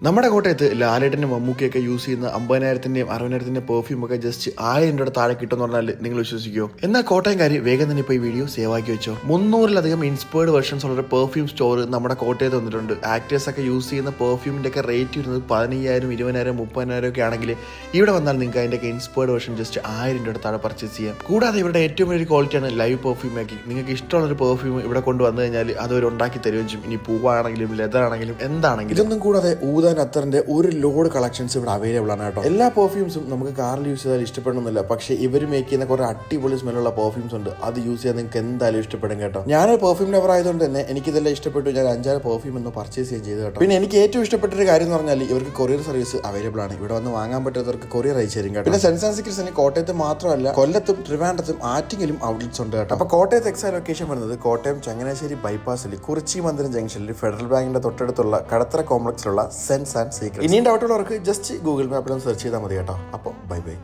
നമ്മുടെ കോട്ടയത്ത് ലാലേട്ടൻ്റെ മമ്മൂക്കയൊക്കെ യൂസ് ചെയ്യുന്ന 50,000-ന്റെയും 60,000-ന്റെയും പെർഫ്യൂം ഒക്കെ ജസ്റ്റ് 1,000 രൂപയുടെ താഴെ കിട്ടുമെന്ന് പറഞ്ഞാൽ നിങ്ങൾ വിശ്വസിക്കുമോ? എന്നാൽ കോട്ടയംകാരി വേഗം തന്നെ ഇപ്പോൾ ഈ വീഡിയോ സേവ് ആക്കി വെച്ചോ. 300-ലധികം ഇൻസ്പയർഡ് വെർഷൻസ് ഉള്ള പെർഫ്യൂം സ്റ്റോർ നമ്മുടെ കോട്ടയത്ത് വന്നിട്ടുണ്ട്. ആക്ടേഴ്സ് ഒക്കെ യൂസ് ചെയ്യുന്ന പെർഫ്യൂമിന്റെ ഒക്കെ റേറ്റ് വരുന്നത് 15,000, 20,000, 30,000 ഒക്കെ ആണെങ്കിൽ ഇവിടെ വന്നാൽ നിങ്ങൾക്ക് അതിന്റെ ഇൻസ്പയർഡ് വെർഷൻ ജസ്റ്റ് 1,000 രൂപയുടെ താഴെ പർച്ചേസ് ചെയ്യാം. കൂടാതെ ഇവരുടെ ഏറ്റവും വലിയ ക്വാളിറ്റിയാണ് ലൈവ് പെർഫ്യൂം മേക്കിംഗ്. നിങ്ങൾക്ക് ഇഷ്ടമുള്ള ഒരു പെർഫ്യൂം ഇവിടെ കൊണ്ടുവന്നു കഴിഞ്ഞാൽ അത് അവർ ഉണ്ടാക്കി തരുകയും ചെയ്യും. ഇനി പൂവാണെങ്കിലും ലെതർ ആണെങ്കിലും എന്താണെങ്കിലും. ഇതൊന്നും കൂടാതെ ഊതാൻ അത്തറിന്റെ ഒരു ലോഡ് കളക്ഷൻസ് ഇവിടെ അവൈലബിൾ ആണ് കേട്ടോ. എല്ലാ പെർഫ്യൂംസും നമുക്ക് കാറിൽ യൂസ് ചെയ്താൽ ഇഷ്ടപ്പെടുന്നില്ല, പക്ഷേ ഇവർ മേക്ക് ചെയ്യുന്ന കുറെ അടിപൊളി സ്മെല്ലുള്ള പെർഫ്യൂംസ് ഉണ്ട്. അത് യൂസ് ചെയ്യാൻ നിങ്ങൾക്ക് എന്തായാലും ഇഷ്ടപ്പെടും കേട്ടോ. ഞാനൊരു പെർഫ്യൂം ലവർ ആയതുകൊണ്ട് തന്നെ എനിക്കിതെല്ലാം ഇഷ്ടപ്പെട്ടു. ഞാൻ 5-6 പെർഫ്യൂം ഒന്ന് പർച്ചേസ് ചെയ്യാൻ ചെയ്തു കേട്ടോ. പിന്നെ എനിക്ക് ഏറ്റവും ഇഷ്ടപ്പെട്ടൊരു കാര്യം എന്ന് പറഞ്ഞാൽ ഇവർക്ക് കൊറിയർ സർവീസ് അവൈലബിൾ ആണ്. ഇവിടെ വന്ന് വാങ്ങാൻ പറ്റാത്തവർക്ക് കൊറിയർ അയച്ചു തരും കേട്ടോ. പിന്നെ സെൻസ് ആൻഡ് സീക്രട്സിന് കോട്ടയത്ത് മാത്രമല്ല കൊല്ലത്തും ട്രിവാൻഡ്രത്തും ആറ്റിങ്ങലും ഔട്ട്ലെറ്റ്സ് ഉണ്ട് കേട്ടോ. അപ്പോൾ കോട്ടയത്ത് എക്സാക്ട് ലൊക്കേഷൻ വരുന്നത് കോട്ടയം ചങ്ങനാശ്ശേരി ബൈപ്പാസിൽ കുറിച്ചി മന്ദിരം ജംഗ്ഷനിൽ ഫെഡറൽ ബാങ്കിന്റെ തൊട്ടടുത്തുള്ള കടത്തറ കോംപ്ലക്സിലുള്ള സെൻസ് ആൻഡ് സീക്രട്സ്. ഇനിയും ഡൗട്ടുള്ളവർക്ക് ജസ്റ്റ് ഗൂഗിൾ മാപ്പിലും സെർച്ച് ചെയ്താൽ മതി കേട്ടോ. അപ്പോൾ ബൈ ബൈ.